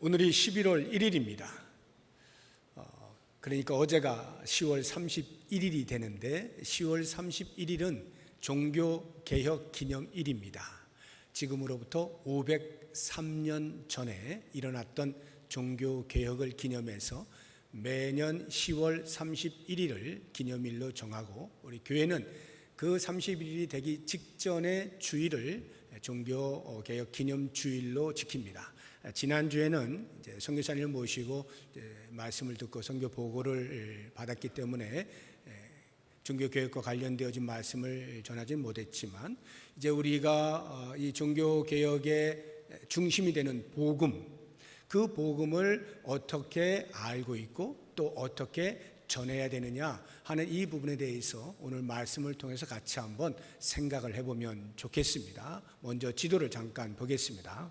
오늘이 11월 1일입니다. 그러니까 어제가 10월 31일이 되는데 10월 31일은 종교개혁 기념일입니다. 지금으로부터 503년 전에 일어났던 종교개혁을 기념해서 매년 10월 31일을 기념일로 정하고 우리 교회는 그 31일이 되기 직전의 주일을 종교개혁 기념주일로 지킵니다. 지난주에는 선교사님을 모시고 말씀을 듣고 선교 보고를 받았기 때문에 종교개혁과 관련되어진 말씀을 전하지 못했지만 이제 우리가 이 종교개혁의 중심이 되는 복음, 그 복음을 어떻게 알고 있고 또 어떻게 전해야 되느냐 하는 이 부분에 대해서 오늘 말씀을 통해서 같이 한번 생각을 해보면 좋겠습니다. 먼저 지도를 잠깐 보겠습니다.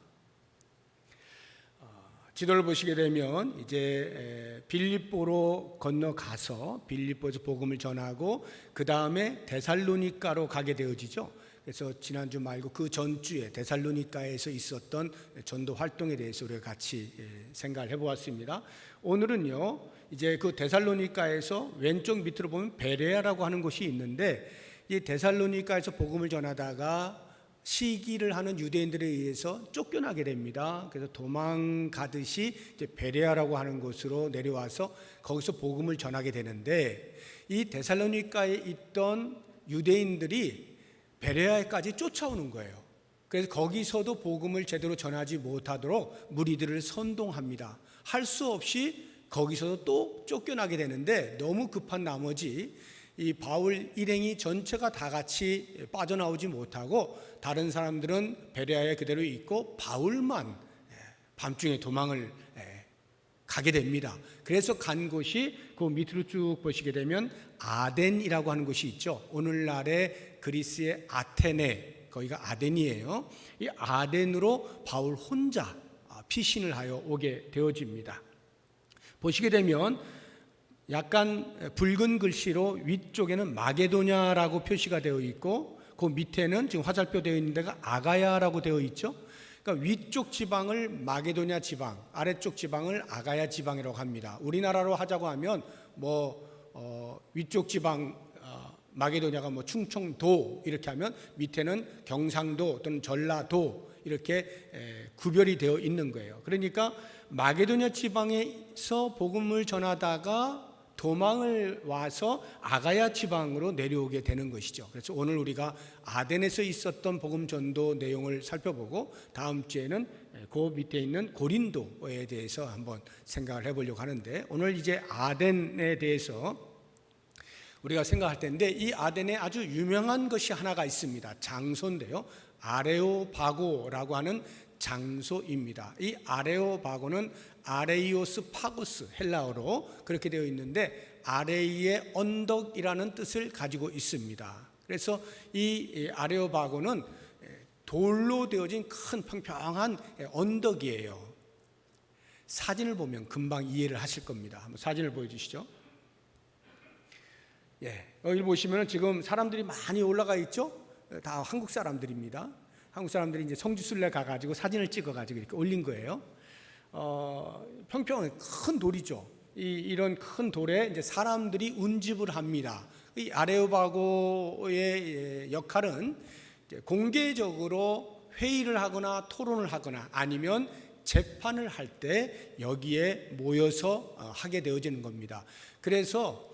지도를 보시게 되면 이제 빌립보로 건너가서 빌립보에서 복음을 전하고 그 다음에 데살로니가로 가게 되어지죠. 그래서 지난주 말고 그 전주에 데살로니가에서 있었던 전도 활동에 대해서 우리가 같이 생각을 해보았습니다. 오늘은요 이제 그 데살로니가에서 왼쪽 밑으로 보면 베레아라고 하는 곳이 있는데 이 데살로니가에서 복음을 전하다가 시기를 하는 유대인들에 의해서 쫓겨나게 됩니다. 그래서 도망가듯이 이제 베레아라고 하는 곳으로 내려와서 거기서 복음을 전하게 되는데 이 데살로니가에 있던 유대인들이 베레아까지 쫓아오는 거예요. 그래서 거기서도 복음을 제대로 전하지 못하도록 무리들을 선동합니다. 할 수 없이 거기서도 또 쫓겨나게 되는데 너무 급한 나머지 이 바울 일행이 전체가 다 같이 빠져나오지 못하고 다른 사람들은 베레아에 그대로 있고 바울만 밤중에 도망을 가게 됩니다. 그래서 간 곳이 그 밑으로 쭉 보시게 되면 아덴이라고 하는 곳이 있죠. 오늘날의 그리스의 아테네, 거기가 아덴이에요. 이 아덴으로 바울 혼자 피신을 하여 오게 되어집니다. 보시게 되면 약간 붉은 글씨로 위쪽에는 마게도냐라고 표시가 되어 있고 그 밑에는 지금 화살표 되어 있는 데가 아가야라고 되어 있죠. 그러니까 위쪽 지방을 마게도냐 지방, 아래쪽 지방을 아가야 지방이라고 합니다. 우리나라로 하자고 하면 위쪽 지방 마게도냐가 충청도 이렇게 하면 밑에는 경상도 또는 전라도 이렇게 구별이 되어 있는 거예요. 그러니까 마게도냐 지방에서 복음을 전하다가 도망을 와서 아가야 지방으로 내려오게 되는 것이죠. 그래서 오늘 우리가 아덴에서 있었던 복음 전도 내용을 살펴보고 다음 주에는 그 밑에 있는 고린도에 대해서 한번 생각을 해보려고 하는데 오늘 이제 아덴에 대해서 우리가 생각할 텐데 이 아덴에 아주 유명한 것이 하나가 있습니다. 장소인데요. 아레오바고라고 하는 장소입니다. 이 아레오바고는 아레이오스 파고스 헬라어로 그렇게 되어 있는데 아레이의 언덕이라는 뜻을 가지고 있습니다. 그래서 이 아레오바고는 돌로 되어진 큰 평평한 언덕이에요. 사진을 보면 금방 이해를 하실 겁니다. 한번 사진을 보여주시죠. 여기 보시면 지금 사람들이 많이 올라가 있죠. 다 한국 사람들입니다. 한국 사람들이 이제 성지순례 가가지고 사진을 찍어가지고 이렇게 올린 거예요. 평평한 큰 돌이죠. 이런 큰 돌에 이제 사람들이 운집을 합니다. 이 아레오바고의 역할은 이제 공개적으로 회의를 하거나 토론을 하거나 아니면 재판을 할 때 여기에 모여서 하게 되어지는 겁니다. 그래서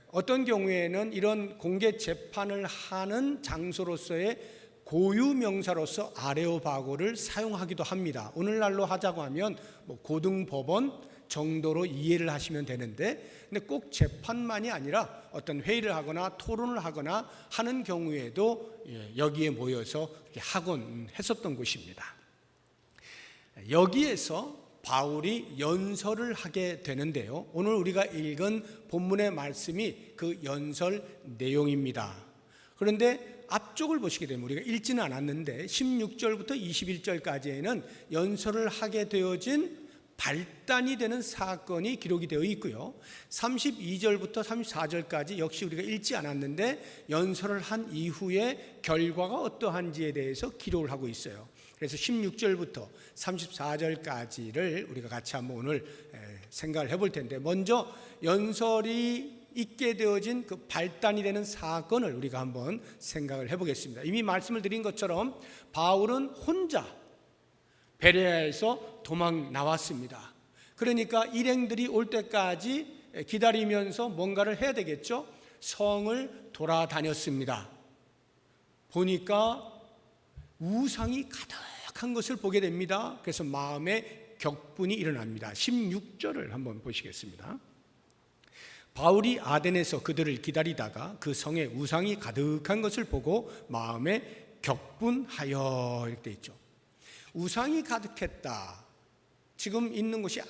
어떤 경우에는 이런 공개 재판을 하는 장소로서의 고유명사로서 아레오바고를 사용하기도 합니다. 오늘날로 하자고 하면 고등법원 정도로 이해를 하시면 되는데 근데 꼭 재판만이 아니라 어떤 회의를 하거나 토론을 하거나 하는 경우에도 여기에 모여서 하곤 했었던 곳입니다. 여기에서 바울이 연설을 하게 되는데요. 오늘 우리가 읽은 본문의 말씀이 그 연설 내용입니다. 그런데 앞쪽을 보시게 되면 우리가 읽지는 않았는데 16절부터 21절까지에는 연설을 하게 되어진 발단이 되는 사건이 기록이 되어 있고요. 32절부터 34절까지 역시 우리가 읽지 않았는데 연설을 한 이후에 결과가 어떠한지에 대해서 기록을 하고 있어요. 그래서 16절부터 34절까지를 우리가 같이 한번 오늘 생각을 해볼 텐데, 먼저 연설이 있게 되어진 그 발단이 되는 사건을 우리가 한번 생각을 해보겠습니다. 이미 말씀을 드린 것처럼 바울은 혼자 베레아에서 도망 나왔습니다. 그러니까 일행들이 올 때까지 기다리면서 뭔가를 해야 되겠죠. 성을 돌아다녔습니다. 보니까 우상이 가득한 것을 보게 됩니다. 그래서 마음에 격분이 일어납니다. 16절을 한번 보시겠습니다. 바울이 아덴에서 그들을 기다리다가 그 성에 우상이 가득한 것을 보고 마음에 격분하여, 이렇게 돼 있죠. 우상이 가득했다. 지금 있는 곳이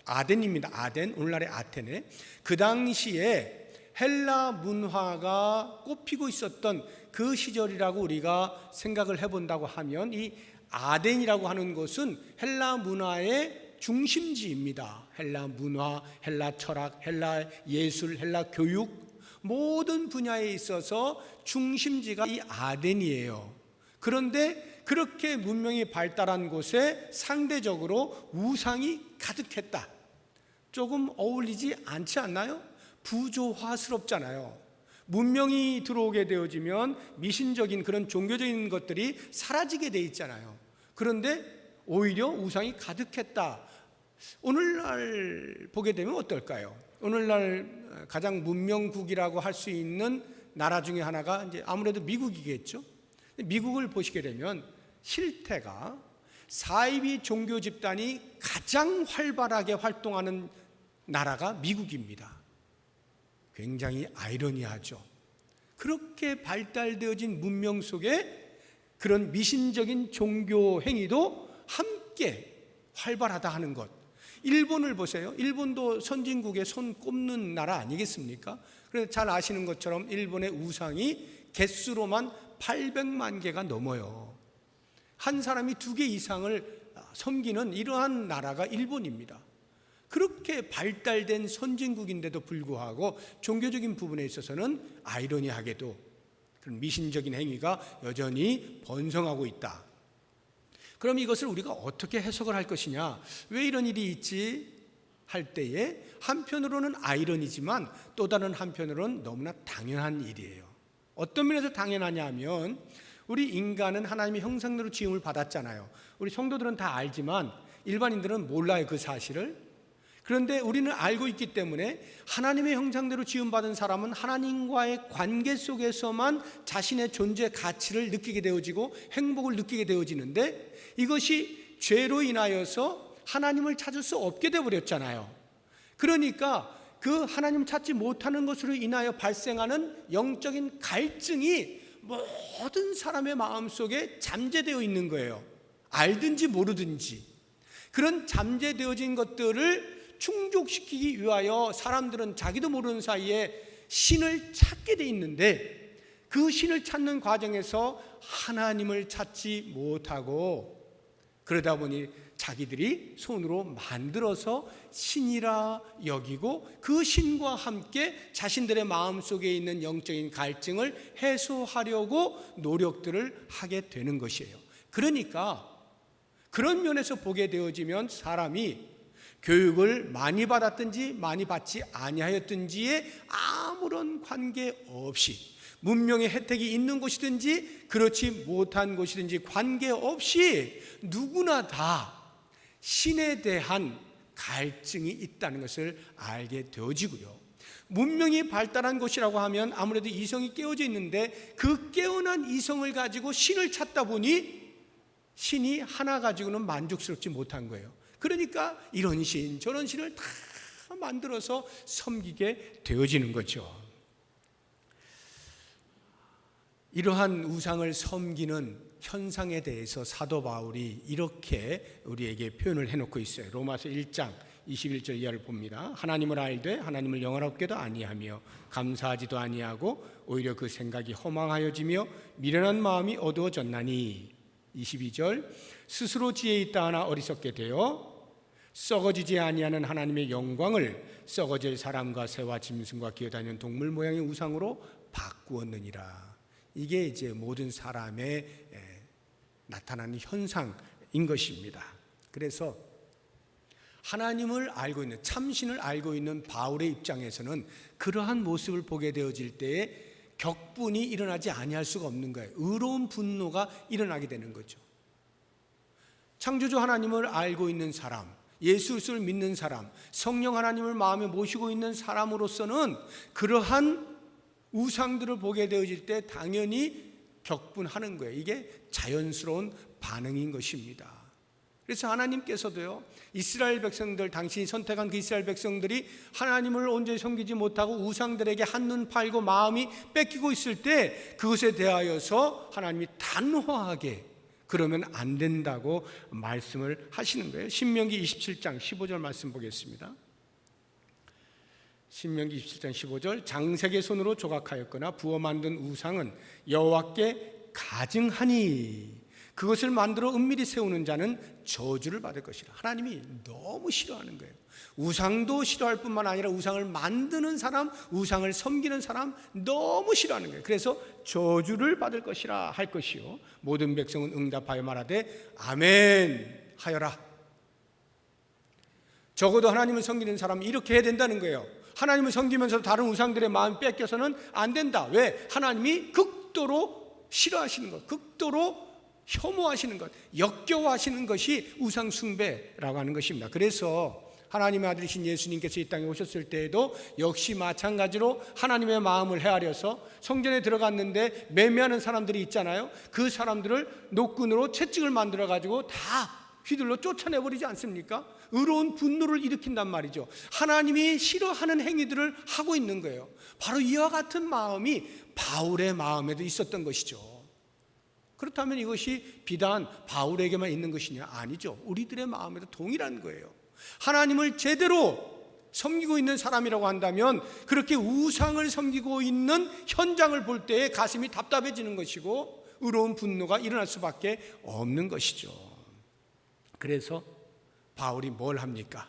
아덴입니다. 아덴, 오늘날의 아테네. 그 당시에 헬라 문화가 꽃피고 있었던 그 시절이라고 우리가 생각을 해본다고 하면, 이 아덴이라고 하는 곳은 헬라 문화의 중심지입니다. 헬라 문화, 헬라 철학, 헬라 예술, 헬라 교육, 모든 분야에 있어서 중심지가 이 아덴이에요. 그런데 그렇게 문명이 발달한 곳에 상대적으로 우상이 가득했다. 조금 어울리지 않지 않나요? 부조화스럽잖아요. 문명이 들어오게 되어지면 미신적인 그런 종교적인 것들이 사라지게 돼 있잖아요. 그런데 오히려 우상이 가득했다. 오늘날 보게 되면 어떨까요? 오늘날 가장 문명국이라고 할 수 있는 나라 중에 하나가 이제 아무래도 미국이겠죠. 미국을 보시게 되면 실태가 사이비 종교 집단이 가장 활발하게 활동하는 나라가 미국입니다. 굉장히 아이러니하죠. 그렇게 발달되어진 문명 속에 그런 미신적인 종교 행위도 함께 활발하다 하는 것. 일본을 보세요. 일본도 선진국에 손 꼽는 나라 아니겠습니까? 그래서 잘 아시는 것처럼 일본의 우상이 개수로만 800만 개가 넘어요. 한 사람이 2개 이상을 섬기는 이러한 나라가 일본입니다. 그렇게 발달된 선진국인데도 불구하고 종교적인 부분에 있어서는 아이러니하게도 그런 미신적인 행위가 여전히 번성하고 있다. 그럼 이것을 우리가 어떻게 해석을 할 것이냐? 왜 이런 일이 있지? 할 때에 한편으로는 아이러니지만 또 다른 한편으로는 너무나 당연한 일이에요. 어떤 면에서 당연하냐 하면, 우리 인간은 하나님의 형상대로 지음을 받았잖아요. 우리 성도들은 다 알지만 일반인들은 몰라요, 그 사실을. 그런데 우리는 알고 있기 때문에 하나님의 형상대로 지음받은 사람은 하나님과의 관계 속에서만 자신의 존재 가치를 느끼게 되어지고 행복을 느끼게 되어지는데, 이것이 죄로 인하여서 하나님을 찾을 수 없게 되어버렸잖아요. 그러니까 그 하나님 찾지 못하는 것으로 인하여 발생하는 영적인 갈증이 모든 사람의 마음속에 잠재되어 있는 거예요. 알든지 모르든지. 그런 잠재되어진 것들을 충족시키기 위하여 사람들은 자기도 모르는 사이에 신을 찾게 돼 있는데, 그 신을 찾는 과정에서 하나님을 찾지 못하고, 그러다 보니 자기들이 손으로 만들어서 신이라 여기고 그 신과 함께 자신들의 마음속에 있는 영적인 갈증을 해소하려고 노력들을 하게 되는 것이에요. 그러니까 그런 면에서 보게 되어지면 사람이 교육을 많이 받았든지 많이 받지 아니하였든지에 아무런 관계없이, 문명의 혜택이 있는 곳이든지 그렇지 못한 곳이든지 관계없이 누구나 다 신에 대한 갈증이 있다는 것을 알게 되어지고요. 문명이 발달한 곳이라고 하면 아무래도 이성이 깨어져 있는데, 그 깨어난 이성을 가지고 신을 찾다 보니 신이 하나 가지고는 만족스럽지 못한 거예요. 그러니까 이런 신 저런 신을 다 만들어서 섬기게 되어지는 거죠. 이러한 우상을 섬기는 현상에 대해서 사도 바울이 이렇게 우리에게 표현을 해놓고 있어요. 로마서 1장 21절 이하를 봅니다. 하나님을 알되 하나님을 영화롭게도 아니하며 감사하지도 아니하고 오히려 그 생각이 허망하여지며 미련한 마음이 어두워졌나니. 22절 스스로 지혜 있다 하나 어리석게 되어 썩어지지 아니하는 하나님의 영광을 썩어질 사람과 새와 짐승과 기어다니는 동물 모양의 우상으로 바꾸었느니라. 이게 이제 모든 사람의 나타나는 현상인 것입니다. 그래서 하나님을 알고 있는, 참신을 알고 있는 바울의 입장에서는 그러한 모습을 보게 되어질 때에 격분이 일어나지 아니할 수가 없는 거예요. 의로운 분노가 일어나게 되는 거죠. 창조주 하나님을 알고 있는 사람, 예수 그리스도를 믿는 사람, 성령 하나님을 마음에 모시고 있는 사람으로서는 그러한 우상들을 보게 되어질 때 당연히 격분하는 거예요. 이게 자연스러운 반응인 것입니다. 그래서 하나님께서도요, 이스라엘 백성들, 당신이 선택한 그 이스라엘 백성들이 하나님을 온전히 섬기지 못하고 우상들에게 한눈 팔고 마음이 뺏기고 있을 때 그것에 대하여서 하나님이 단호하게 그러면 안 된다고 말씀을 하시는 거예요. 신명기 27장 15절 말씀 보겠습니다. 신명기 27장 15절, 장색의 손으로 조각하였거나 부어 만든 우상은 여호와께 가증하니 그것을 만들어 은밀히 세우는 자는 저주를 받을 것이라. 하나님이 너무 싫어하는 거예요. 우상도 싫어할 뿐만 아니라 우상을 만드는 사람, 우상을 섬기는 사람 너무 싫어하는 거예요. 그래서 저주를 받을 것이라 할 것이요, 모든 백성은 응답하여 말하되 아멘 하여라. 적어도 하나님을 섬기는 사람은 이렇게 해야 된다는 거예요. 하나님을 섬기면서 다른 우상들의 마음이 뺏겨서는 안 된다. 왜? 하나님이 극도로 싫어하시는 것, 극도로 혐오하시는 것, 역겨워하시는 것이 우상 숭배라고 하는 것입니다. 그래서 하나님의 아들이신 예수님께서 이 땅에 오셨을 때에도 역시 마찬가지로 하나님의 마음을 헤아려서 성전에 들어갔는데 매매하는 사람들이 있잖아요. 그 사람들을 노끈으로 채찍을 만들어 가지고 다 휘둘러 쫓아내버리지 않습니까? 의로운 분노를 일으킨단 말이죠. 하나님이 싫어하는 행위들을 하고 있는 거예요. 바로 이와 같은 마음이 바울의 마음에도 있었던 것이죠. 그렇다면 이것이 비단 바울에게만 있는 것이냐? 아니죠. 우리들의 마음에도 동일한 거예요. 하나님을 제대로 섬기고 있는 사람이라고 한다면 그렇게 우상을 섬기고 있는 현장을 볼 때에 가슴이 답답해지는 것이고 의로운 분노가 일어날 수밖에 없는 것이죠. 그래서 바울이 뭘 합니까?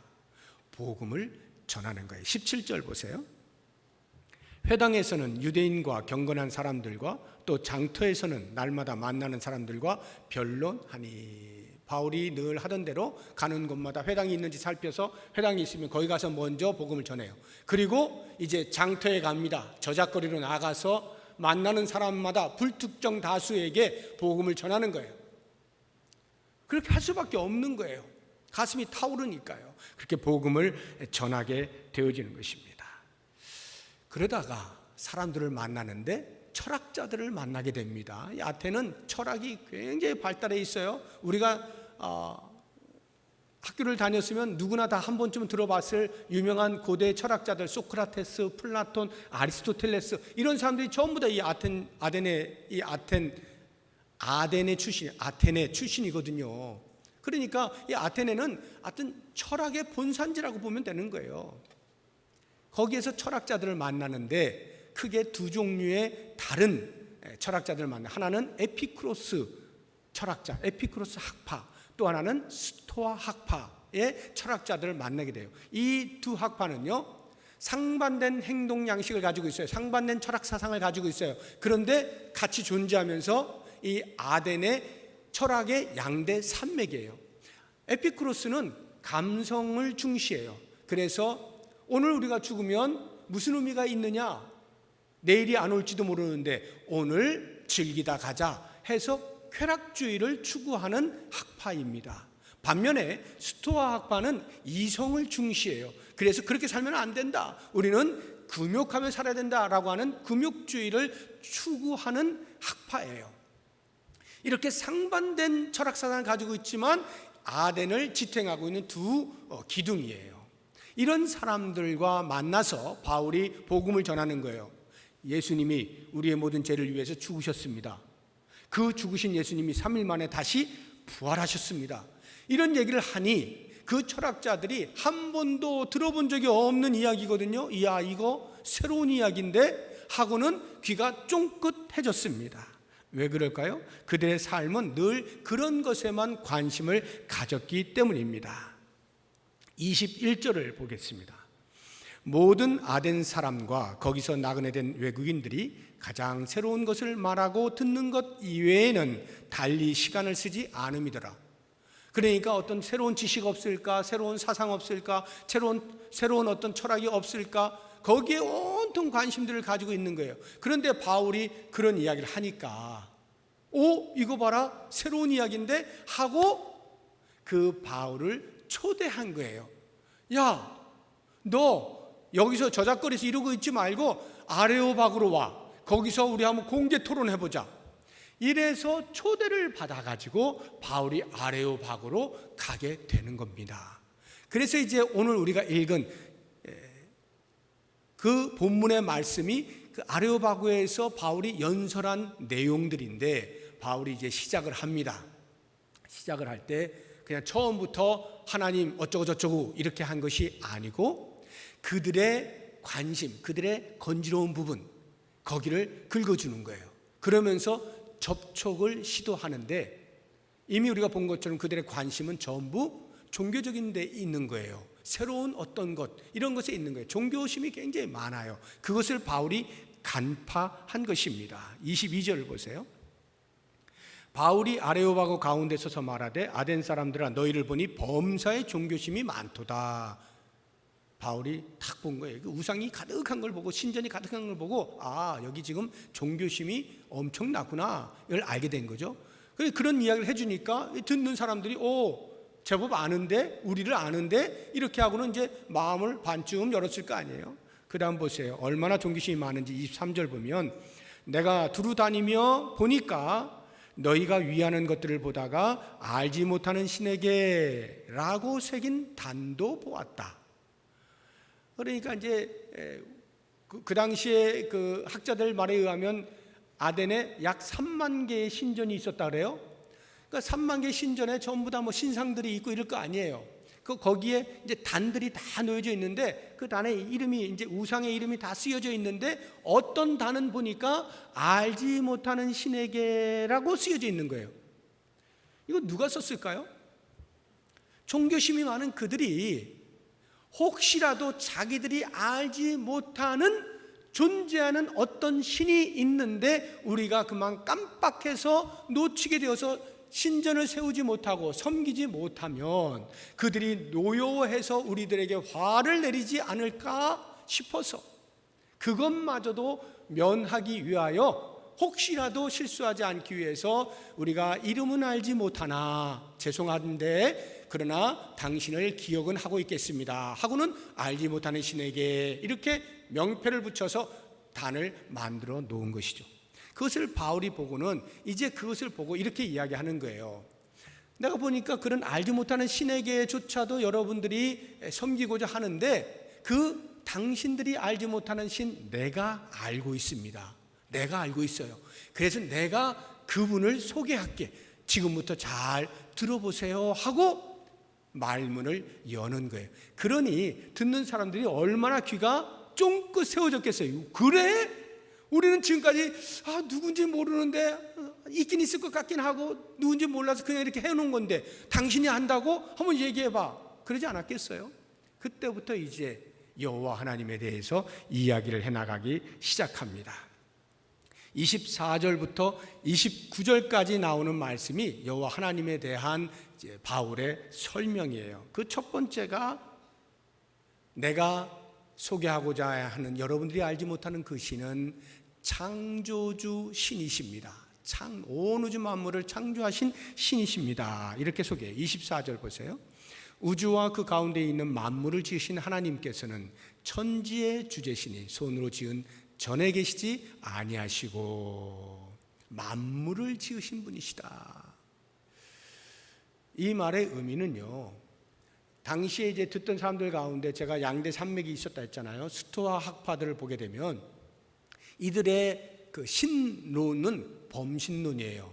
복음을 전하는 거예요. 17절 보세요. 회당에서는 유대인과 경건한 사람들과 또 장터에서는 날마다 만나는 사람들과 변론하니. 바울이 늘 하던 대로 가는 곳마다 회당이 있는지 살펴서 회당이 있으면 거기 가서 먼저 복음을 전해요. 그리고 이제 장터에 갑니다. 저작거리로 나가서 만나는 사람마다 불특정 다수에게 복음을 전하는 거예요. 그렇게 할 수밖에 없는 거예요. 가슴이 타오르니까요. 그렇게 복음을 전하게 되어지는 것입니다. 그러다가 사람들을 만나는데 철학자들을 만나게 됩니다. 이 아테는 철학이 굉장히 발달해 있어요. 우리가 학교를 다녔으면 누구나 다 한 번쯤 들어봤을 유명한 고대 철학자들, 소크라테스, 플라톤, 아리스토텔레스, 이런 사람들이 전부 다 이 아테네 출신이거든요. 그러니까 이 아테네는 하여튼 철학의 본산지라고 보면 되는 거예요. 거기에서 철학자들을 만나는데 크게 두 종류의 다른 철학자들을 만나요. 하나는 에피쿠로스 철학자, 에피쿠로스 학파, 또 하나는 스토아 학파의 철학자들을 만나게 돼요. 이 두 학파는요, 상반된 행동 양식을 가지고 있어요. 상반된 철학 사상을 가지고 있어요. 그런데 같이 존재하면서 이 아덴의 철학의 양대 산맥이에요. 에피쿠로스는 감성을 중시해요. 그래서 오늘 우리가 죽으면 무슨 의미가 있느냐? 내일이 안 올지도 모르는데 오늘 즐기다 가자 해서 쾌락주의를 추구하는 학파입니다. 반면에 스토아 학파는 이성을 중시해요. 그래서 그렇게 살면 안 된다, 우리는 금욕하며 살아야 된다라고 하는 금욕주의를 추구하는 학파예요. 이렇게 상반된 철학사상을 가지고 있지만 아덴을 지탱하고 있는 두 기둥이에요. 이런 사람들과 만나서 바울이 복음을 전하는 거예요. 예수님이 우리의 모든 죄를 위해서 죽으셨습니다. 그 죽으신 예수님이 3일 만에 다시 부활하셨습니다. 이런 얘기를 하니 그 철학자들이 한 번도 들어본 적이 없는 이야기거든요. 이야, 이거 새로운 이야기인데 하고는 귀가 쫑긋해졌습니다. 왜 그럴까요? 그들의 삶은 늘 그런 것에만 관심을 가졌기 때문입니다. 21절을 보겠습니다. 모든 아덴 사람과 거기서 나그네된 외국인들이 가장 새로운 것을 말하고 듣는 것 이외에는 달리 시간을 쓰지 않음이더라. 그러니까 어떤 새로운 지식 없을까? 새로운 사상 없을까? 새로운 어떤 철학이 없을까? 거기에 온통 관심들을 가지고 있는 거예요. 그런데 바울이 그런 이야기를 하니까 이거 봐라, 새로운 이야기인데 하고 그 바울을 초대한 거예요. 야, 너 여기서 저작거리에서 이러고 있지 말고 아레오박으로 와. 거기서 우리 한번 공개 토론해보자. 이래서 초대를 받아가지고 바울이 아레오박으로 가게 되는 겁니다. 그래서 이제 오늘 우리가 읽은 그 본문의 말씀이 그 아레오바구에서 바울이 연설한 내용들인데, 바울이 이제 시작을 합니다. 시작을 할 때 그냥 처음부터 하나님 어쩌고 저쩌고 이렇게 한 것이 아니고 그들의 관심, 그들의 건지러운 부분, 거기를 긁어주는 거예요. 그러면서 접촉을 시도하는데 이미 우리가 본 것처럼 그들의 관심은 전부 종교적인 데 있는 거예요. 새로운 어떤 것, 이런 것에 있는 거예요. 종교심이 굉장히 많아요. 그것을 바울이 간파한 것입니다. 22절을 보세요. 바울이 아레오바고 가운데 서서 말하되 아덴 사람들아 너희를 보니 범사의 종교심이 많도다. 바울이 딱 본 거예요. 그 우상이 가득한 걸 보고, 신전이 가득한 걸 보고, 여기 지금 종교심이 엄청나구나, 이걸 알게 된 거죠. 그런 이야기를 해주니까 듣는 사람들이 제법 아는데, 우리를 아는데, 이렇게 하고는 이제 마음을 반쯤 열었을 거 아니에요. 그 다음 보세요. 얼마나 종교심이 많은지 23절 보면, 내가 두루 다니며 보니까 너희가 위하는 것들을 보다가 알지 못하는 신에게 라고 새긴 단도 보았다. 그러니까 이제 그 당시에 그 학자들 말에 의하면 아덴에 약 3만 개의 신전이 있었다 그래요. 그러니까 3만 개의 신전에 전부 다 뭐 신상들이 있고 이럴 거 아니에요. 거기에 이제 단들이 다 놓여져 있는데 그 단에 이름이, 이제 우상의 이름이 다 쓰여져 있는데 어떤 단은 보니까 알지 못하는 신에게라고 쓰여져 있는 거예요. 이거 누가 썼을까요? 종교심이 많은 그들이 혹시라도 자기들이 알지 못하는 존재하는 어떤 신이 있는데 우리가 그만 깜빡해서 놓치게 되어서 신전을 세우지 못하고 섬기지 못하면 그들이 노여워해서 우리들에게 화를 내리지 않을까 싶어서 그것마저도 면하기 위하여 혹시라도 실수하지 않기 위해서 우리가 이름은 알지 못하나 죄송한데 그러나 당신을 기억은 하고 있겠습니다 하고는 알지 못하는 신에게 이렇게 명패를 붙여서 단을 만들어 놓은 것이죠. 그것을 바울이 보고는 이제 그것을 보고 이렇게 이야기하는 거예요. 내가 보니까 그런 알지 못하는 신에게조차도 여러분들이 섬기고자 하는데 그 당신들이 알지 못하는 신 내가 알고 있습니다. 내가 알고 있어요. 그래서 내가 그분을 소개할게. 지금부터 잘 들어보세요 하고 말문을 여는 거예요. 그러니 듣는 사람들이 얼마나 귀가 쫑긋 세워졌겠어요. 그래? 우리는 지금까지 누군지 모르는데 있긴 있을 것 같긴 하고 누군지 몰라서 그냥 이렇게 해놓은 건데 당신이 안다고? 한번 얘기해봐. 그러지 않았겠어요? 그때부터 이제 여호와 하나님에 대해서 이야기를 해나가기 시작합니다. 24절부터 29절까지 나오는 말씀이 여호와 하나님에 대한 이제 바울의 설명이에요. 그 첫 번째가 내가 소개하고자 하는, 여러분들이 알지 못하는 그 신은 창조주 신이십니다. 온 우주 만물을 창조하신 신이십니다. 이렇게 소개해요. 24절 보세요. 우주와 그 가운데 있는 만물을 지으신 하나님께서는 천지의 주제시니 손으로 지은 전에 계시지 아니하시고 만물을 지으신 분이시다. 이 말의 의미는요, 당시에 이제 듣던 사람들 가운데 제가 양대 산맥이 있었다 했잖아요. 스토아 학파들을 보게 되면 이들의 그 신론은 범신론이에요.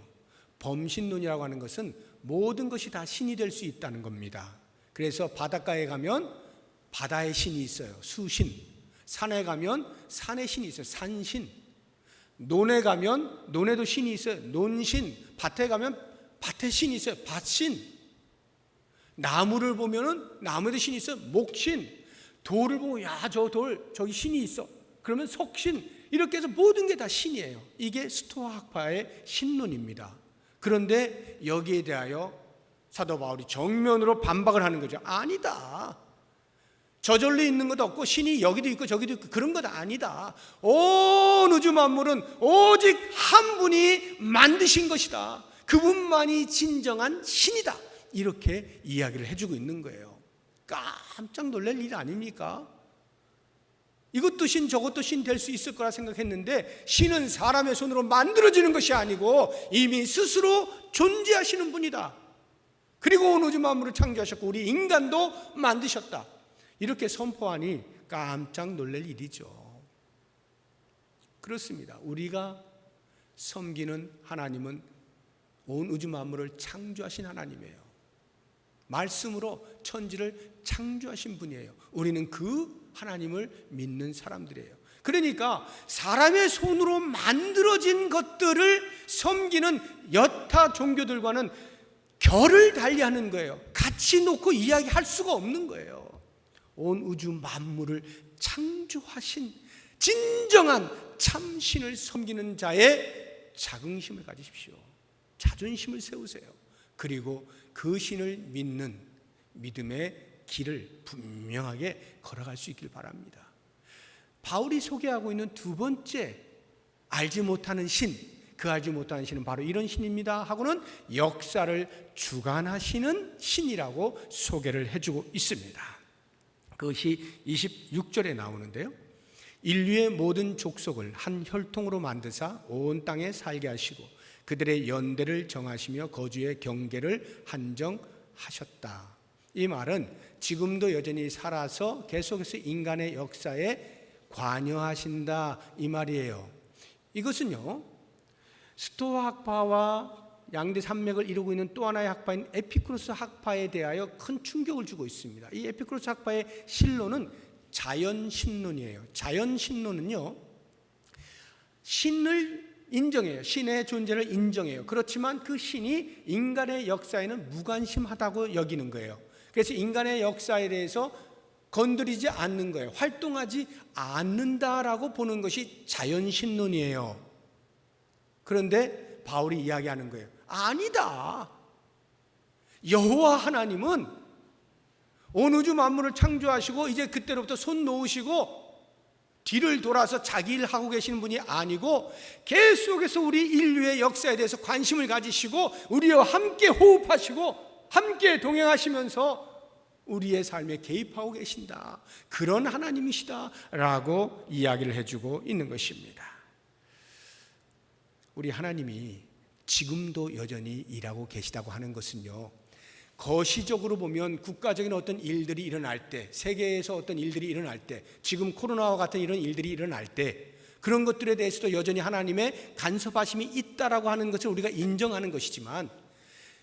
범신론이라고 하는 것은 모든 것이 다 신이 될 수 있다는 겁니다. 그래서 바닷가에 가면 바다의 신이 있어요. 수신. 산에 가면 산의 신이 있어요. 산신. 논에 가면 논에도 신이 있어요. 논신. 밭에 가면 밭의 신이 있어요. 밭신. 나무를 보면은 나무에도 신이 있어. 목신. 돌을 보고 야, 저 돌 저기 신이 있어. 그러면 속신. 이렇게 해서 모든 게 다 신이에요. 이게 스토아 학파의 신론입니다. 그런데 여기에 대하여 사도 바울이 정면으로 반박을 하는 거죠. 아니다. 저절로 있는 것도 없고 신이 여기도 있고 저기도 있고 그런 것 아니다. 온 우주 만물은 오직 한 분이 만드신 것이다. 그분만이 진정한 신이다. 이렇게 이야기를 해주고 있는 거예요. 깜짝 놀랄 일 아닙니까? 이것도 신 저것도 신 될 수 있을 거라 생각했는데 신은 사람의 손으로 만들어지는 것이 아니고 이미 스스로 존재하시는 분이다. 그리고 온 우주 만물을 창조하셨고 우리 인간도 만드셨다. 이렇게 선포하니 깜짝 놀랄 일이죠. 그렇습니다. 우리가 섬기는 하나님은 온 우주 만물을 창조하신 하나님이에요. 말씀으로 천지를 창조하신 분이에요. 우리는 그 하나님을 믿는 사람들이에요. 그러니까 사람의 손으로 만들어진 것들을 섬기는 여타 종교들과는 결을 달리하는 거예요. 같이 놓고 이야기할 수가 없는 거예요. 온 우주 만물을 창조하신 진정한 참신을 섬기는 자의 자긍심을 가지십시오. 자존심을 세우세요. 그리고 그 신을 믿는 믿음의 길을 분명하게 걸어갈 수 있길 바랍니다. 바울이 소개하고 있는 두 번째 알지 못하는 신, 그 알지 못하는 신은 바로 이런 신입니다 하고는 역사를 주관하시는 신이라고 소개를 해주고 있습니다. 그것이 26절에 나오는데요. 인류의 모든 족속을 한 혈통으로 만드사 온 땅에 살게 하시고 그들의 연대를 정하시며 거주의 경계를 한정하셨다. 이 말은 지금도 여전히 살아서 계속해서 인간의 역사에 관여하신다 이 말이에요. 이것은요 스토아 학파와 양대 산맥을 이루고 있는 또 하나의 학파인 에피쿠로스 학파에 대하여 큰 충격을 주고 있습니다. 이 에피쿠로스 학파의 신론은 자연신론이에요. 자연신론은요 신을 인정해요. 신의 존재를 인정해요. 그렇지만 그 신이 인간의 역사에는 무관심하다고 여기는 거예요. 그래서 인간의 역사에 대해서 건드리지 않는 거예요. 활동하지 않는다라고 보는 것이 자연신론이에요. 그런데 바울이 이야기하는 거예요. 아니다. 여호와 하나님은 온 우주 만물을 창조하시고 이제 그때로부터 손 놓으시고 뒤를 돌아서 자기 일 하고 계시는 분이 아니고 계속해서 우리 인류의 역사에 대해서 관심을 가지시고 우리와 함께 호흡하시고 함께 동행하시면서 우리의 삶에 개입하고 계신다. 그런 하나님이시다 라고 이야기를 해주고 있는 것입니다. 우리 하나님이 지금도 여전히 일하고 계시다고 하는 것은요 거시적으로 보면 국가적인 어떤 일들이 일어날 때, 세계에서 어떤 일들이 일어날 때, 지금 코로나와 같은 이런 일들이 일어날 때 그런 것들에 대해서도 여전히 하나님의 간섭하심이 있다라고 하는 것을 우리가 인정하는 것이지만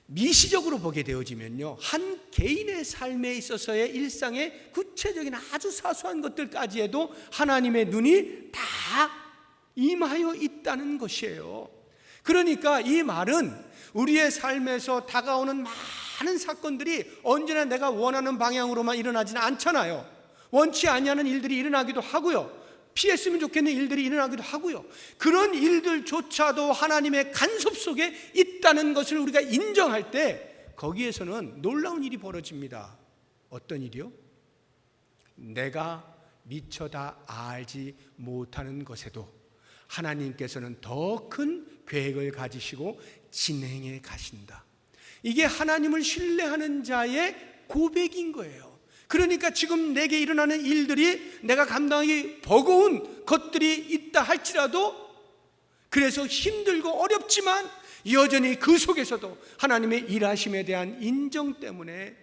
미시적으로 보게 되어지면요 한 개인의 삶에 있어서의 일상의 구체적인 아주 사소한 것들까지에도 하나님의 눈이 다 임하여 있다는 것이에요. 그러니까 이 말은 우리의 삶에서 다가오는 많은 사건들이 언제나 내가 원하는 방향으로만 일어나지는 않잖아요. 원치 아니하는 일들이 일어나기도 하고요. 피했으면 좋겠는 일들이 일어나기도 하고요. 그런 일들조차도 하나님의 간섭 속에 있다는 것을 우리가 인정할 때 거기에서는 놀라운 일이 벌어집니다. 어떤 일이요? 내가 미처 다 알지 못하는 것에도 하나님께서는 더 큰 계획을 가지시고 진행해 가신다. 이게 하나님을 신뢰하는 자의 고백인 거예요. 그러니까 지금 내게 일어나는 일들이 내가 감당하기 버거운 것들이 있다 할지라도 그래서 힘들고 어렵지만 여전히 그 속에서도 하나님의 일하심에 대한 인정 때문에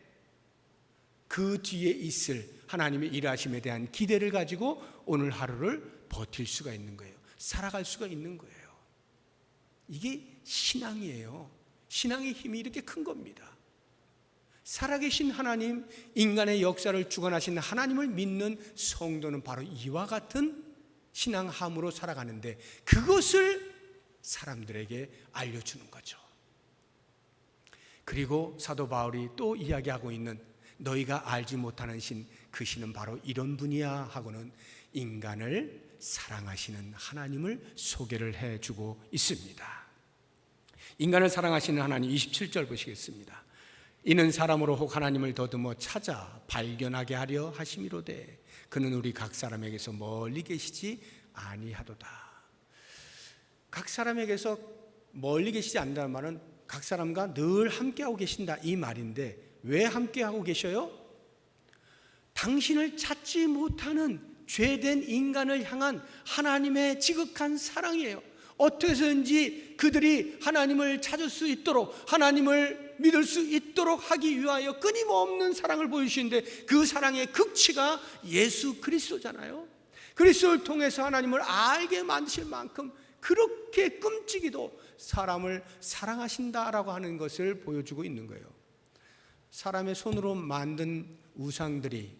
그 뒤에 있을 하나님의 일하심에 대한 기대를 가지고 오늘 하루를 버틸 수가 있는 거예요. 살아갈 수가 있는 거예요. 이게 신앙이에요. 신앙의 힘이 이렇게 큰 겁니다. 살아계신 하나님, 인간의 역사를 주관하시는 하나님을 믿는 성도는 바로 이와 같은 신앙함으로 살아가는데 그것을 사람들에게 알려주는 거죠. 그리고 사도 바울이 또 이야기하고 있는 너희가 알지 못하는 신, 그 신은 바로 이런 분이야 하고는 인간을 사랑하시는 하나님을 소개를 해주고 있습니다. 인간을 사랑하시는 하나님, 27절 보시겠습니다. 이는 사람으로 혹 하나님을 더듬어 찾아 발견하게 하려 하심이로되 그는 우리 각 사람에게서 멀리 계시지 아니하도다. 각 사람에게서 멀리 계시지 않는다는 말은 각 사람과 늘 함께하고 계신다 이 말인데, 왜 함께하고 계셔요? 당신을 찾지 못하는 죄된 인간을 향한 하나님의 지극한 사랑이에요. 어떻게 해서든지 그들이 하나님을 찾을 수 있도록, 하나님을 믿을 수 있도록 하기 위하여 끊임없는 사랑을 보여주시는데, 그 사랑의 극치가 예수 그리스도잖아요. 그리스도를 통해서 하나님을 알게 만드실 만큼 그렇게 끔찍이도 사람을 사랑하신다라고 하는 것을 보여주고 있는 거예요. 사람의 손으로 만든 우상들이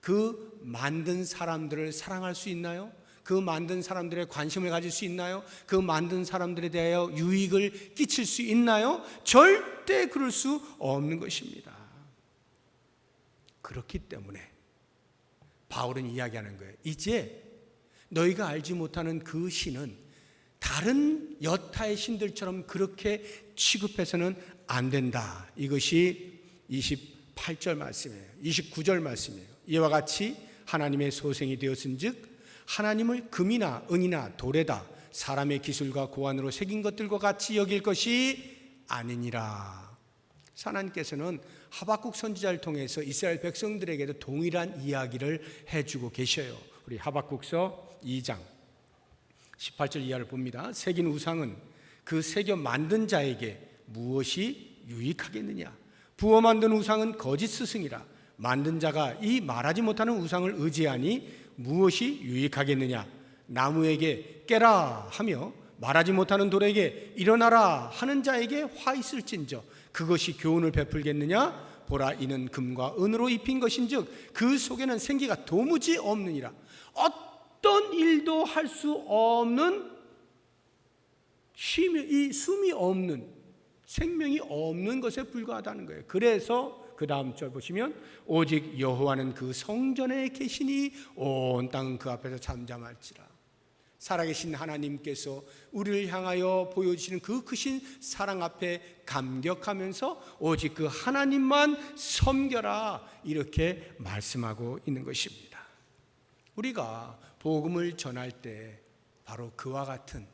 그 만든 사람들을 사랑할 수 있나요? 그 만든 사람들의 관심을 가질 수 있나요? 그 만든 사람들에 대하여 유익을 끼칠 수 있나요? 절대 그럴 수 없는 것입니다. 그렇기 때문에 바울은 이야기하는 거예요. 이제 너희가 알지 못하는 그 신은 다른 여타의 신들처럼 그렇게 취급해서는 안 된다. 이것이 28절 말씀이에요. 29절 말씀이에요. 이와 같이 하나님의 소생이 되었은즉 하나님을 금이나 은이나 돌에다 사람의 기술과 고안으로 새긴 것들과 같이 여길 것이 아니니라. 하나님께서는 하박국 선지자를 통해서 이스라엘 백성들에게도 동일한 이야기를 해주고 계셔요. 우리 하박국서 2장 18절 이하를 봅니다. 새긴 우상은 그 새겨 만든 자에게 무엇이 유익하겠느냐? 부어 만든 우상은 거짓 스승이라. 만든 자가 이 말하지 못하는 우상을 의지하니 무엇이 유익하겠느냐? 나무에게 깨라 하며 말하지 못하는 돌에게 일어나라 하는 자에게 화 있을진저 그것이 교훈을 베풀겠느냐? 보라, 이는 금과 은으로 입힌 것인즉 그 속에는 생기가 도무지 없느니라. 어떤 일도 할 수 없는 숨이 없는, 생명이 없는 것에 불과하다는 거예요. 그래서 그 다음 절 보시면 오직 여호와는 그 성전에 계시니 온 땅은 그 앞에서 잠잠할지라. 살아계신 하나님께서 우리를 향하여 보여주시는 그 크신 사랑 앞에 감격하면서 오직 그 하나님만 섬겨라, 이렇게 말씀하고 있는 것입니다. 우리가 복음을 전할 때 바로 그와 같은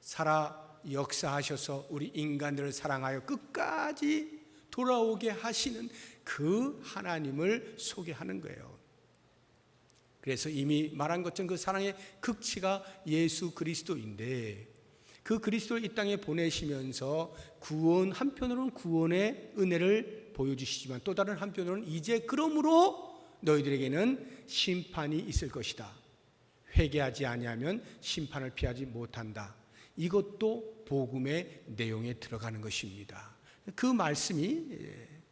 살아 역사하셔서 우리 인간들을 사랑하여 끝까지 돌아오게 하시는 그 하나님을 소개하는 거예요. 그래서 이미 말한 것처럼 그 사랑의 극치가 예수 그리스도인데, 그 그리스도를 이 땅에 보내시면서 구원, 한편으로는 구원의 은혜를 보여주시지만 또 다른 한편으로는 이제 그러므로 너희들에게는 심판이 있을 것이다. 회개하지 아니하면 심판을 피하지 못한다. 이것도 복음의 내용에 들어가는 것입니다. 그 말씀이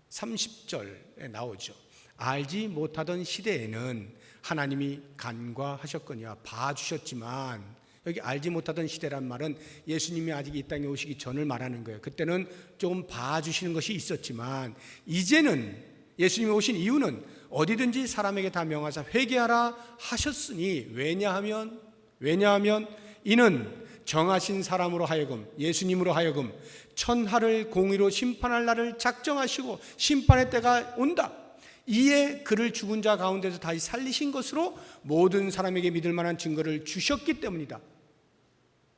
30절에 나오죠. 알지 못하던 시대에는 하나님이 간과하셨거니와 봐주셨지만, 여기 알지 못하던 시대란 말은 예수님이 아직 이 땅에 오시기 전을 말하는 거예요. 그때는 좀 봐주시는 것이 있었지만 이제는 예수님이 오신 이유는 어디든지 사람에게 다 명하사 회개하라 하셨으니, 왜냐하면 이는 정하신 사람으로 하여금, 예수님으로 하여금 천하를 공의로 심판할 날을 작정하시고 심판의 때가 온다. 이에 그를 죽은 자 가운데서 다시 살리신 것으로 모든 사람에게 믿을 만한 증거를 주셨기 때문이다.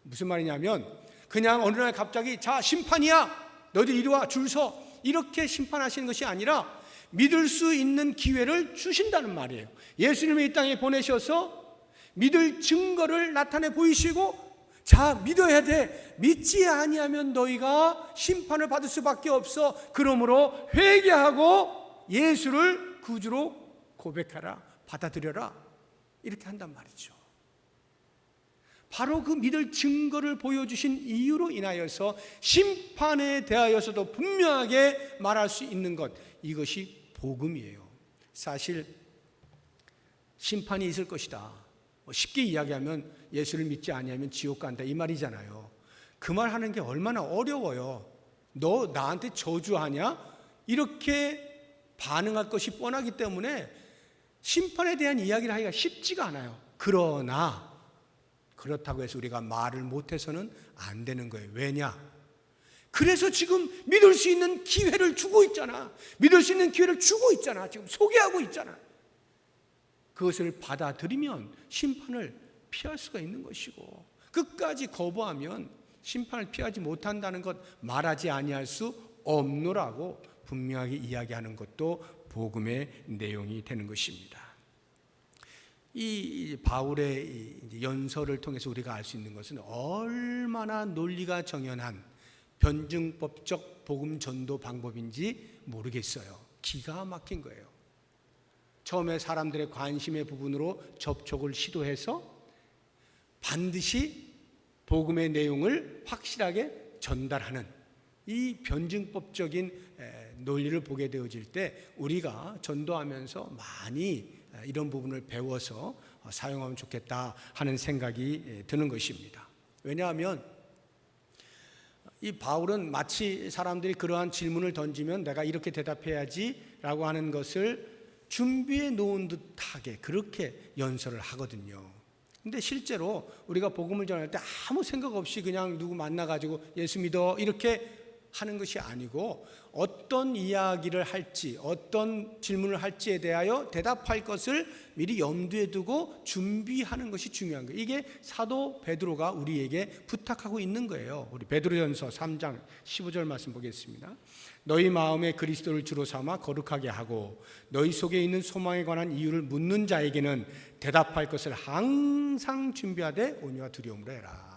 무슨 말이냐면 그냥 어느 날 갑자기 자 심판이야, 너희들 이리 와 줄 서, 이렇게 심판하시는 것이 아니라 믿을 수 있는 기회를 주신다는 말이에요. 예수님을 이 땅에 보내셔서 믿을 증거를 나타내 보이시고, 자 믿어야 돼, 믿지 아니하면 너희가 심판을 받을 수밖에 없어. 그러므로 회개하고 예수를 구주로 고백하라, 받아들여라, 이렇게 한단 말이죠. 바로 그 믿을 증거를 보여주신 이유로 인하여서 심판에 대하여서도 분명하게 말할 수 있는 것, 이것이 복음이에요. 사실 심판이 있을 것이다, 쉽게 이야기하면 예수를 믿지 아니하면 지옥 간다, 이 말이잖아요. 그 말 하는 게 얼마나 어려워요. 너 나한테 저주하냐? 이렇게 반응할 것이 뻔하기 때문에 심판에 대한 이야기를 하기가 쉽지가 않아요. 그러나 그렇다고 해서 우리가 말을 못해서는 안 되는 거예요. 왜냐? 그래서 지금 믿을 수 있는 기회를 주고 있잖아. 믿을 수 있는 기회를 주고 있잖아. 지금 소개하고 있잖아. 그것을 받아들이면 심판을 피할 수가 있는 것이고, 끝까지 거부하면 심판을 피하지 못한다는 것 말하지 아니할 수 없노라고 분명하게 이야기하는 것도 복음의 내용이 되는 것입니다. 이 바울의 연설을 통해서 우리가 알 수 있는 것은 얼마나 논리가 정연한 변증법적 복음 전도 방법인지 모르겠어요. 기가 막힌 거예요. 처음에 사람들의 관심의 부분으로 접촉을 시도해서 반드시 복음의 내용을 확실하게 전달하는 이 변증법적인 논리를 보게 되어질 때 우리가 전도하면서 많이 이런 부분을 배워서 사용하면 좋겠다 하는 생각이 드는 것입니다. 왜냐하면 이 바울은 마치 사람들이 그러한 질문을 던지면 내가 이렇게 대답해야지 라고 하는 것을 준비해 놓은 듯하게 그렇게 연설을 하거든요. 근데 실제로 우리가 복음을 전할 때 아무 생각 없이 그냥 누구 만나가지고 예수 믿어 이렇게 하는 것이 아니고, 어떤 이야기를 할지, 어떤 질문을 할지에 대하여 대답할 것을 미리 염두에 두고 준비하는 것이 중요한 거예요. 이게 사도 베드로가 우리에게 부탁하고 있는 거예요. 우리 베드로전서 3장 15절 말씀 보겠습니다. 너희 마음에 그리스도를 주로 삼아 거룩하게 하고 너희 속에 있는 소망에 관한 이유를 묻는 자에게는 대답할 것을 항상 준비하되 온유와 두려움으로 해라.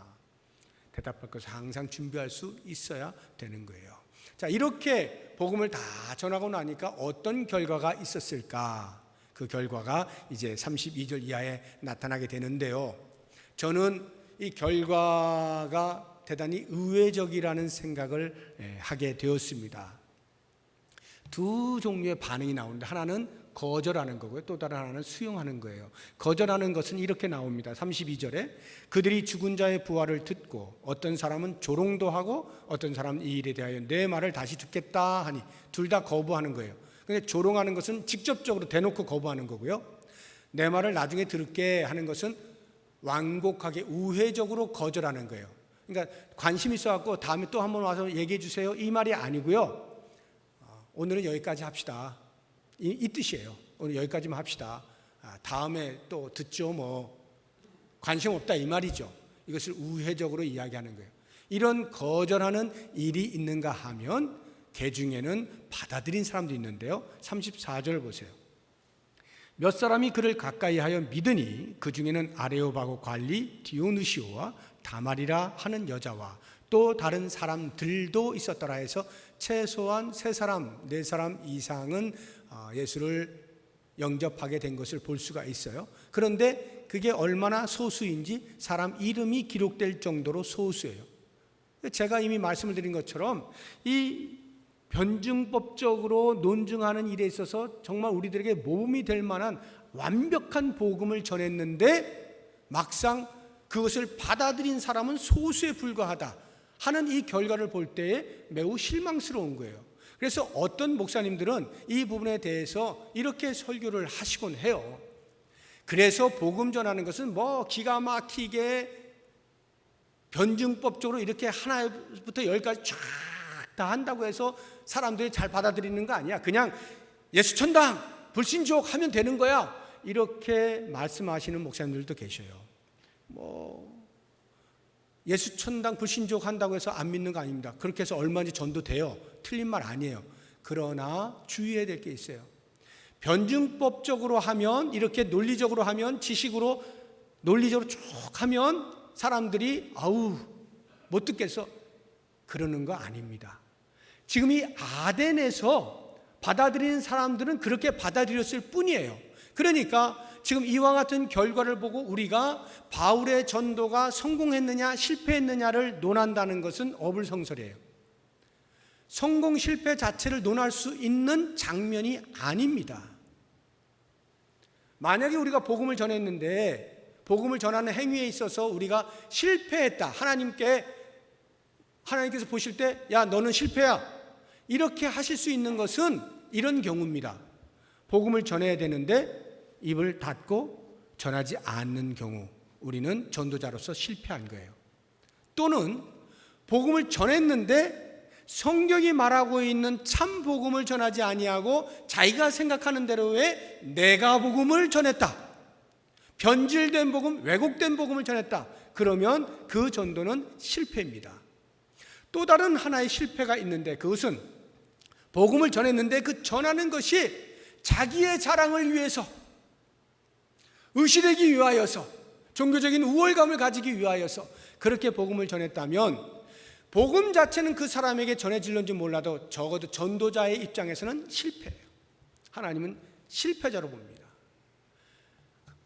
대답할 것을 항상 준비할 수 있어야 되는 거예요. 자, 이렇게 복음을 다 전하고 나니까 어떤 결과가 있었을까? 그 결과가 이제 32절 이하에 나타나게 되는데요. 저는 이 결과가 대단히 의외적이라는 생각을 하게 되었습니다. 두 종류의 반응이 나오는데, 하나는 거절하는 거고요, 또 다른 하나는 수용하는 거예요. 거절하는 것은 이렇게 나옵니다. 32절에 그들이 죽은 자의 부활을 듣고 어떤 사람은 조롱도 하고 어떤 사람은 이 일에 대하여 내 말을 다시 듣겠다 하니, 둘 다 거부하는 거예요. 근데 조롱하는 것은 직접적으로 대놓고 거부하는 거고요, 내 말을 나중에 들을게 하는 것은 완곡하게 우회적으로 거절하는 거예요. 그러니까 관심 있어갖고 다음에 또 한번 와서 얘기해 주세요 이 말이 아니고요, 오늘은 여기까지 합시다 이 뜻이에요. 오늘 여기까지만 합시다. 다음에 또 듣죠 뭐, 관심 없다 이 말이죠. 이것을 우회적으로 이야기하는 거예요. 이런 거절하는 일이 있는가 하면 개 중에는 받아들인 사람도 있는데요. 34절 보세요. 몇 사람이 그를 가까이 하여 믿으니 그 중에는 아레오바고 관리 디오누시오와 다말이라 하는 여자와 또 다른 사람들도 있었더라 해서 최소한 3사람, 4사람 이상은 예수를 영접하게 된 것을 볼 수가 있어요. 그런데 그게 얼마나 소수인지 사람 이름이 기록될 정도로 소수예요. 제가 이미 말씀을 드린 것처럼 이 변증법적으로 논증하는 일에 있어서 정말 우리들에게 모범이 될 만한 완벽한 복음을 전했는데 막상 그것을 받아들인 사람은 소수에 불과하다 하는 이 결과를 볼 때에 매우 실망스러운 거예요. 그래서 어떤 목사님들은 이 부분에 대해서 이렇게 설교를 하시곤 해요. 그래서 복음 전하는 것은 뭐 기가 막히게 변증법적으로 이렇게 하나부터 10까지 쫙 다 한다고 해서 사람들이 잘 받아들이는 거 아니야. 그냥 예수 천당 불신족 하면 되는 거야, 이렇게 말씀하시는 목사님들도 계셔요. 뭐 예수 천당 불신족 한다고 해서 안 믿는 거 아닙니다. 그렇게 해서 얼마든지 전도돼요. 틀린 말 아니에요. 그러나 주의해야 될 게 있어요. 변증법적으로 하면, 이렇게 논리적으로 하면, 지식으로 논리적으로 쭉 하면 사람들이 아우 못 듣겠어 그러는 거 아닙니다. 지금 이 아덴에서 받아들이는 사람들은 그렇게 받아들였을 뿐이에요. 그러니까 지금 이와 같은 결과를 보고 우리가 바울의 전도가 성공했느냐 실패했느냐를 논한다는 것은 어불성설이에요. 성공 실패 자체를 논할 수 있는 장면이 아닙니다. 만약에 우리가 복음을 전했는데 복음을 전하는 행위에 있어서 우리가 실패했다, 하나님께 하나님께서 보실 때 야 너는 실패야 이렇게 하실 수 있는 것은 이런 경우입니다. 복음을 전해야 되는데 입을 닫고 전하지 않는 경우 우리는 전도자로서 실패한 거예요. 또는 복음을 전했는데 성경이 말하고 있는 참 복음을 전하지 아니하고 자기가 생각하는 대로의 내가 복음을 전했다. 변질된 복음, 왜곡된 복음을 전했다. 그러면 그 전도는 실패입니다. 또 다른 하나의 실패가 있는데 그것은 복음을 전했는데 그 전하는 것이 자기의 자랑을 위해서, 의시되기 위하여서, 종교적인 우월감을 가지기 위하여서 그렇게 복음을 전했다면 복음 자체는 그 사람에게 전해질는지 몰라도 적어도 전도자의 입장에서는 실패예요. 하나님은 실패자로 봅니다.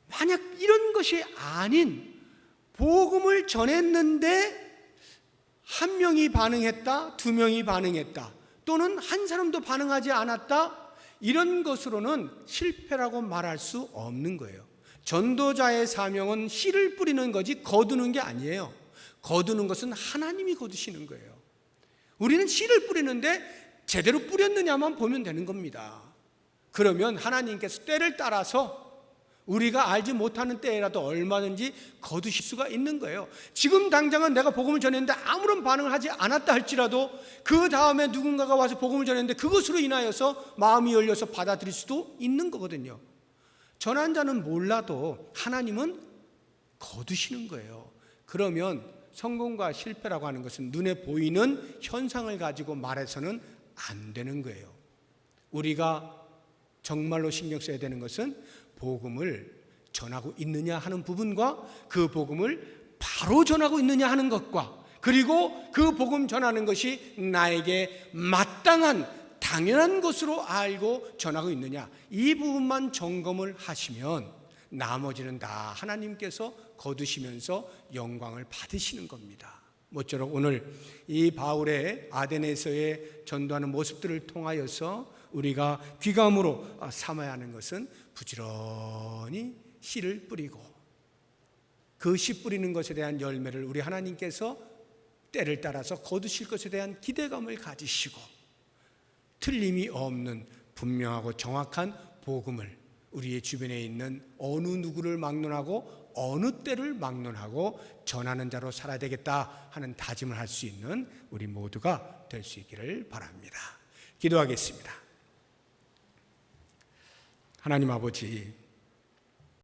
만약 이런 것이 아닌 복음을 전했는데 한 명이 반응했다, 두 명이 반응했다, 또는 한 사람도 반응하지 않았다, 이런 것으로는 실패라고 말할 수 없는 거예요. 전도자의 사명은 씨를 뿌리는 거지 거두는 게 아니에요. 거두는 것은 하나님이 거두시는 거예요. 우리는 씨를 뿌리는데 제대로 뿌렸느냐만 보면 되는 겁니다. 그러면 하나님께서 때를 따라서 우리가 알지 못하는 때라도 얼마든지 거두실 수가 있는 거예요. 지금 당장은 내가 복음을 전했는데 아무런 반응을 하지 않았다 할지라도 그 다음에 누군가가 와서 복음을 전했는데 그것으로 인하여서 마음이 열려서 받아들일 수도 있는 거거든요. 전한 자는 몰라도 하나님은 거두시는 거예요. 그러면 성공과 실패라고 하는 것은 눈에 보이는 현상을 가지고 말해서는 안 되는 거예요. 우리가 정말로 신경 써야 되는 것은 복음을 전하고 있느냐 하는 부분과 그 복음을 바로 전하고 있느냐 하는 것과 그리고 그 복음 전하는 것이 나에게 마땅한 당연한 것으로 알고 전하고 있느냐, 이 부분만 점검을 하시면 나머지는 다 하나님께서 거두시면서 영광을 받으시는 겁니다. 모쪼록 오늘 이 바울의 아덴에서의 전도하는 모습들을 통하여서 우리가 귀감으로 삼아야 하는 것은 부지런히 씨를 뿌리고 그 씨 뿌리는 것에 대한 열매를 우리 하나님께서 때를 따라서 거두실 것에 대한 기대감을 가지시고 틀림이 없는 분명하고 정확한 복음을 우리의 주변에 있는 어느 누구를 막론하고 어느 때를 막론하고 전하는 자로 살아야 되겠다 하는 다짐을 할 수 있는 우리 모두가 될 수 있기를 바랍니다. 기도하겠습니다. 하나님 아버지,